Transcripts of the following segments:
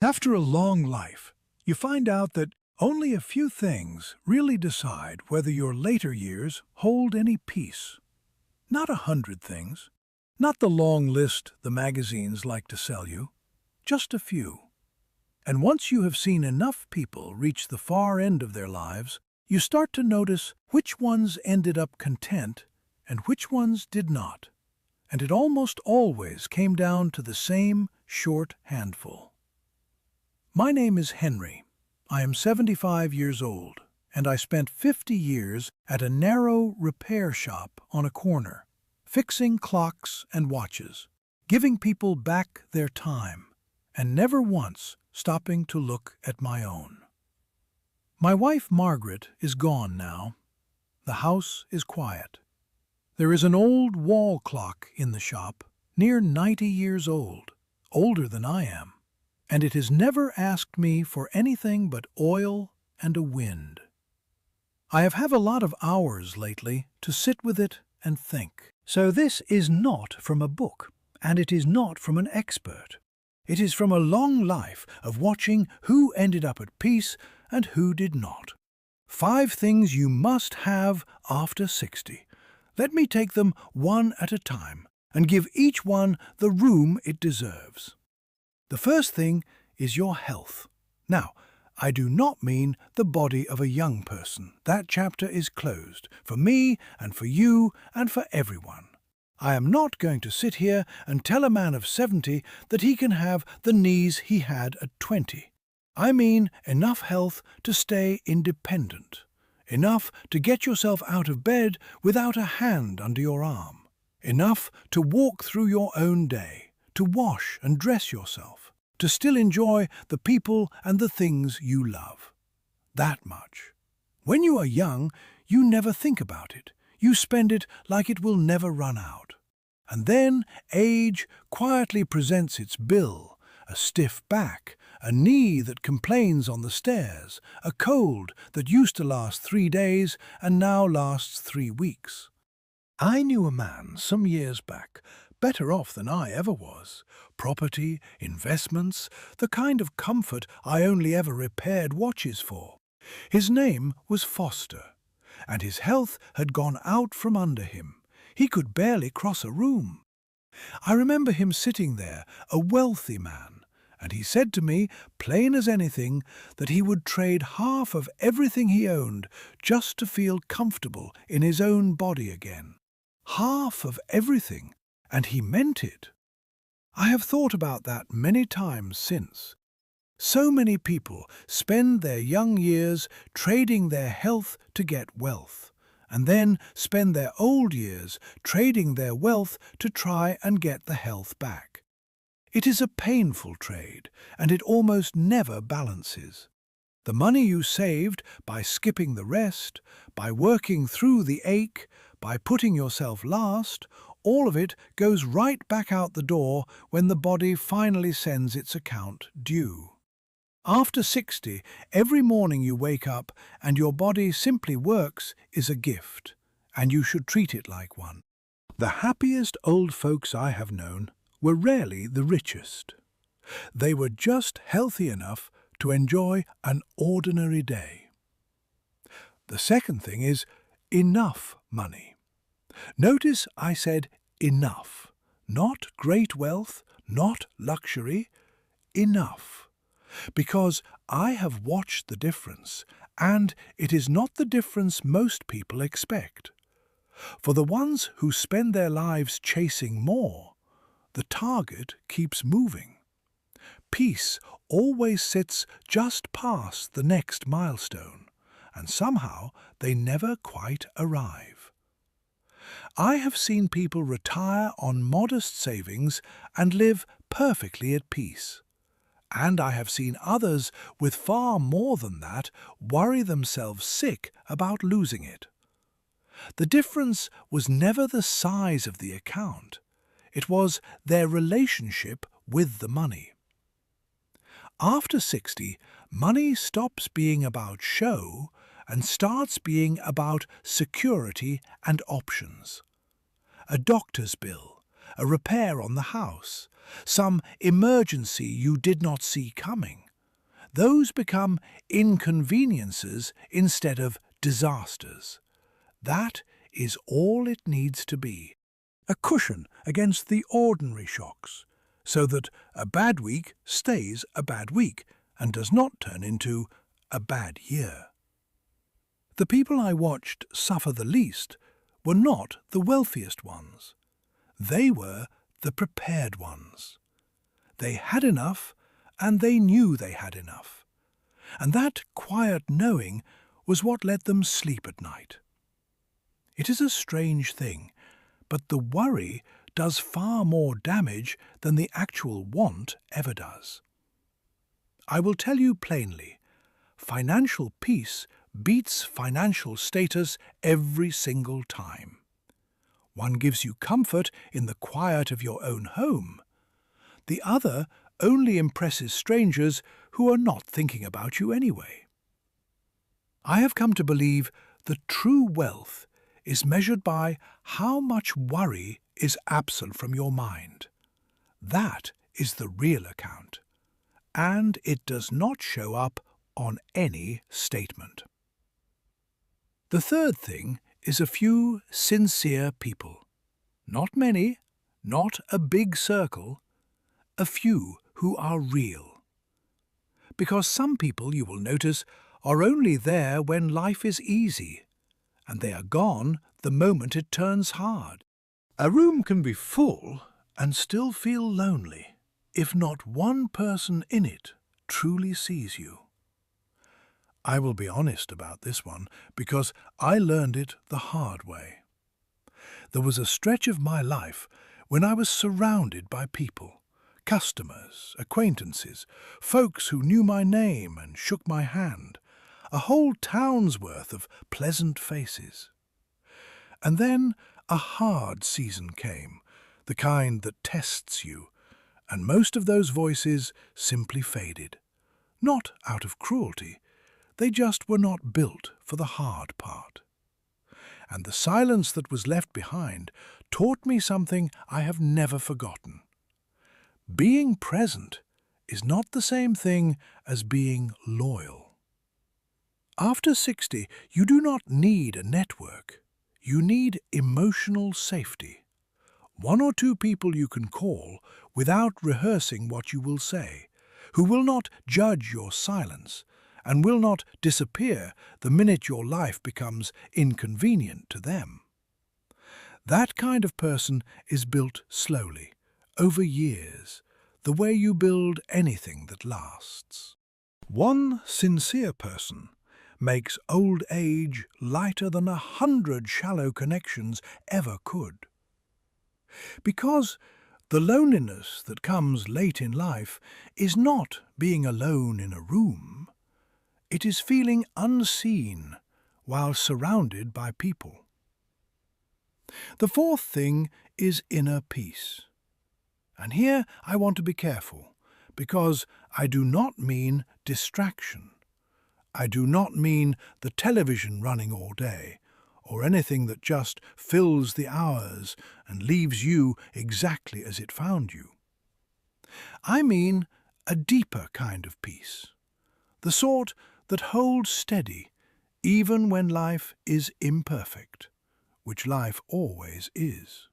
After a long life, you find out that only a few things really decide whether your later years hold any peace. Not 100 things, not the long list the magazines like to sell you, just a few. And once you have seen enough people reach the far end of their lives, you start to notice which ones ended up content and which ones did not. And it almost always came down to the same short handful. My name is Henry. I am 75 years old, and I spent 50 years at a narrow repair shop on a corner, fixing clocks and watches, giving people back their time, and never once stopping to look at my own. My wife Margaret is gone now. The house is quiet. There is an old wall clock in the shop, near 90 years old, older than I am, and it has never asked me for anything but oil and a wind. I have had a lot of hours lately to sit with it and think. So this is not from a book, and it is not from an expert. It is from a long life of watching who ended up at peace and who did not. 5 things you must have after 60. Let me take them one at a time and give each one the room it deserves. The first thing is your health. Now, I do not mean the body of a young person. That chapter is closed, for me and for you and for everyone. I am not going to sit here and tell a man of 70 that he can have the knees he had at 20. I mean enough health to stay independent, enough to get yourself out of bed without a hand under your arm, enough to walk through your own day, to wash and dress yourself, to still enjoy the people and the things you love. That much. When you are young, you never think about it. You spend it like it will never run out. And then age quietly presents its bill, a stiff back, a knee that complains on the stairs, a cold that used to last 3 days and now lasts 3 weeks. I knew a man some years back, better off than I ever was. Property, investments, the kind of comfort I only ever repaired watches for. His name was Foster, and his health had gone out from under him. He could barely cross a room. I remember him sitting there, a wealthy man, and he said to me, plain as anything, that he would trade half of everything he owned just to feel comfortable in his own body again. Half of everything, and he meant it. I have thought about that many times since. So many people spend their young years trading their health to get wealth, and then spend their old years trading their wealth to try and get the health back. It is a painful trade, and it almost never balances. The money you saved by skipping the rest, by working through the ache, by putting yourself last, all of it goes right back out the door when the body finally sends its account due. After 60, every morning you wake up and your body simply works is a gift, and you should treat it like one. The happiest old folks I have known were rarely the richest. They were just healthy enough to enjoy an ordinary day. The second thing is enough money. Notice I said enough, not great wealth, not luxury, enough. Because I have watched the difference, and it is not the difference most people expect. For the ones who spend their lives chasing more, the target keeps moving. Peace always sits just past the next milestone, and somehow they never quite arrive. I have seen people retire on modest savings and live perfectly at peace. And I have seen others with far more than that worry themselves sick about losing it. The difference was never the size of the account. It was their relationship with the money. After 60, money stops being about show and starts being about security and options. A doctor's bill, a repair on the house, some emergency you did not see coming. Those become inconveniences instead of disasters. That is all it needs to be. A cushion against the ordinary shocks, so that a bad week stays a bad week and does not turn into a bad year. The people I watched suffer the least were not the wealthiest ones. They were the prepared ones. They had enough, and they knew they had enough. And that quiet knowing was what let them sleep at night. It is a strange thing, but the worry does far more damage than the actual want ever does. I will tell you plainly, financial peace beats financial status every single time. One gives you comfort in the quiet of your own home. The other only impresses strangers who are not thinking about you anyway. I have come to believe that true wealth is measured by how much worry is absent from your mind. That is the real account, and it does not show up on any statement. The third thing is a few sincere people. Not many, not a big circle, a few who are real. Because some people, you will notice, are only there when life is easy, and they are gone the moment it turns hard. A room can be full and still feel lonely if not one person in it truly sees you. I will be honest about this one because I learned it the hard way. There was a stretch of my life when I was surrounded by people, customers, acquaintances, folks who knew my name and shook my hand, a whole town's worth of pleasant faces. And then a hard season came, the kind that tests you, and most of those voices simply faded. Not out of cruelty, they just were not built for the hard part. And the silence that was left behind taught me something I have never forgotten. Being present is not the same thing as being loyal. After 60, you do not need a network. You need emotional safety. One or two people you can call without rehearsing what you will say, who will not judge your silence and will not disappear the minute your life becomes inconvenient to them. That kind of person is built slowly, over years, the way you build anything that lasts. One sincere person makes old age lighter than 100 shallow connections ever could. Because the loneliness that comes late in life is not being alone in a room. It is feeling unseen while surrounded by people. The fourth thing is inner peace. And here I want to be careful, because I do not mean distraction. I do not mean the television running all day, or anything that just fills the hours and leaves you exactly as it found you. I mean a deeper kind of peace, the sort that holds steady even when life is imperfect, which life always is.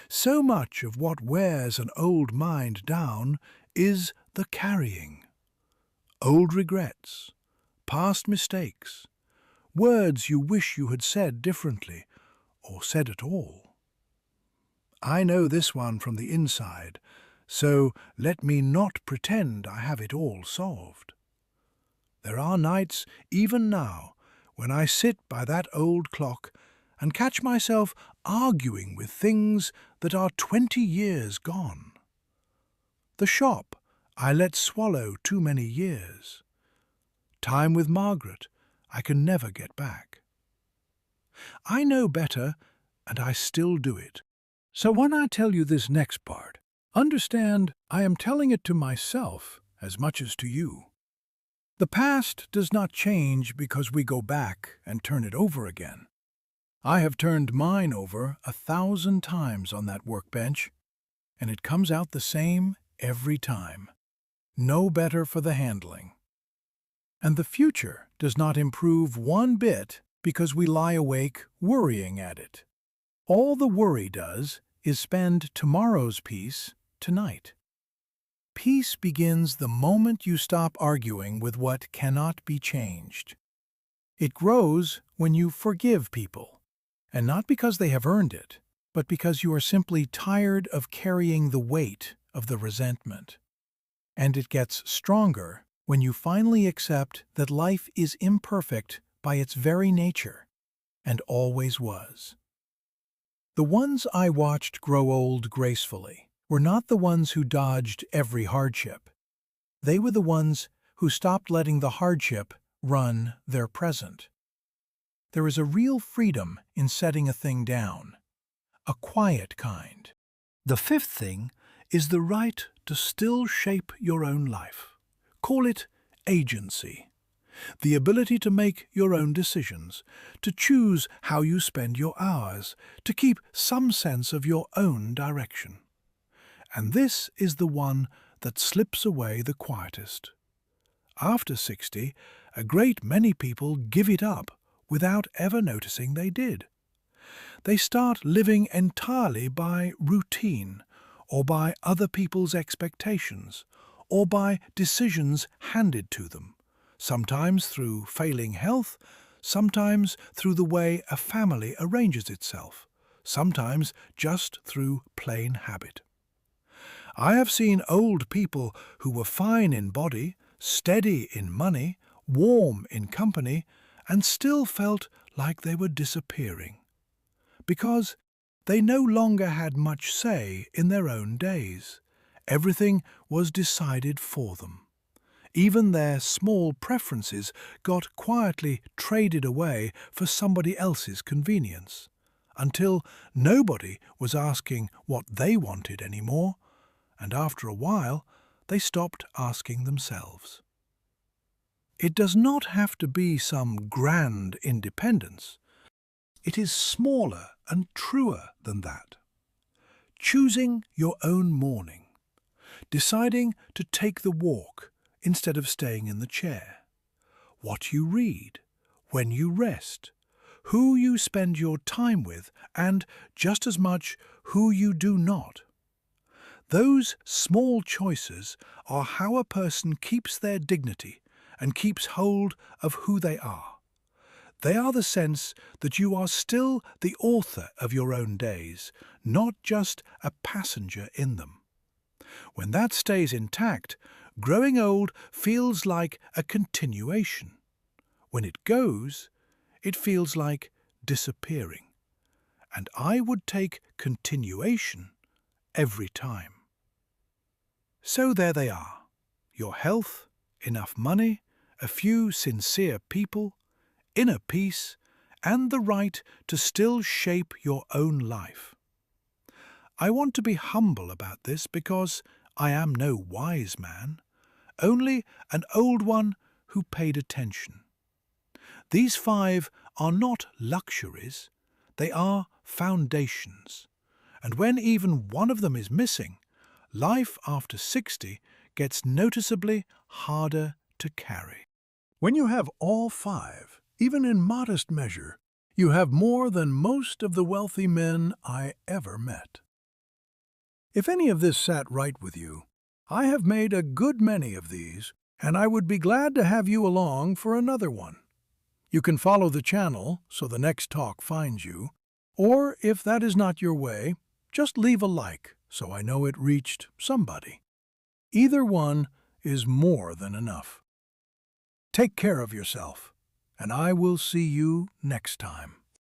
So much of what wears an old mind down is the carrying. Old regrets, past mistakes, words you wish you had said differently or said at all. I know this one from the inside, so let me not pretend I have it all solved. There are nights, even now, when I sit by that old clock and catch myself arguing with things that are 20 years gone. The shop I let swallow too many years. Time with Margaret I can never get back. I know better, and I still do it. So when I tell you this next part, understand I am telling it to myself as much as to you. The past does not change because we go back and turn it over again. I have turned mine over 1,000 times on that workbench, and it comes out the same every time. No better for the handling. And the future does not improve one bit because we lie awake worrying at it. All the worry does is spend tomorrow's peace tonight. Peace begins the moment you stop arguing with what cannot be changed. It grows when you forgive people, and not because they have earned it, but because you are simply tired of carrying the weight of the resentment. And it gets stronger when you finally accept that life is imperfect by its very nature, and always was. The ones I watched grow old gracefully were not the ones who dodged every hardship. They were the ones who stopped letting the hardship run their present. There is a real freedom in setting a thing down, a quiet kind. The fifth thing is the right to still shape your own life. Call it agency. The ability to make your own decisions, to choose how you spend your hours, to keep some sense of your own direction. And this is the one that slips away the quietest. After 60, a great many people give it up without ever noticing they did. They start living entirely by routine, or by other people's expectations, or by decisions handed to them, sometimes through failing health, sometimes through the way a family arranges itself, sometimes just through plain habit. I have seen old people who were fine in body, steady in money, warm in company, and still felt like they were disappearing, because they no longer had much say in their own days. Everything was decided for them. Even their small preferences got quietly traded away for somebody else's convenience, until nobody was asking what they wanted anymore, and after a while they stopped asking themselves. It does not have to be some grand independence. It is smaller and truer than that. Choosing your own morning, deciding to take the walk instead of staying in the chair, what you read, when you rest, who you spend your time with, and just as much who you do not. Those small choices are how a person keeps their dignity and keeps hold of who they are. They are the sense that you are still the author of your own days, not just a passenger in them. When that stays intact, growing old feels like a continuation. When it goes, it feels like disappearing. And I would take continuation every time. So there they are. Your health, enough money, a few sincere people, inner peace, and the right to still shape your own life. I want to be humble about this because I am no wise man, only an old one who paid attention. These 5 are not luxuries, they are foundations, and when even one of them is missing, life after 60 gets noticeably harder to carry. When you have all 5, even in modest measure, you have more than most of the wealthy men I ever met. If any of this sat right with you, I have made a good many of these, and I would be glad to have you along for another one. You can follow the channel so the next talk finds you, or if that is not your way, just leave a like so I know it reached somebody. Either one is more than enough. Take care of yourself, and I will see you next time.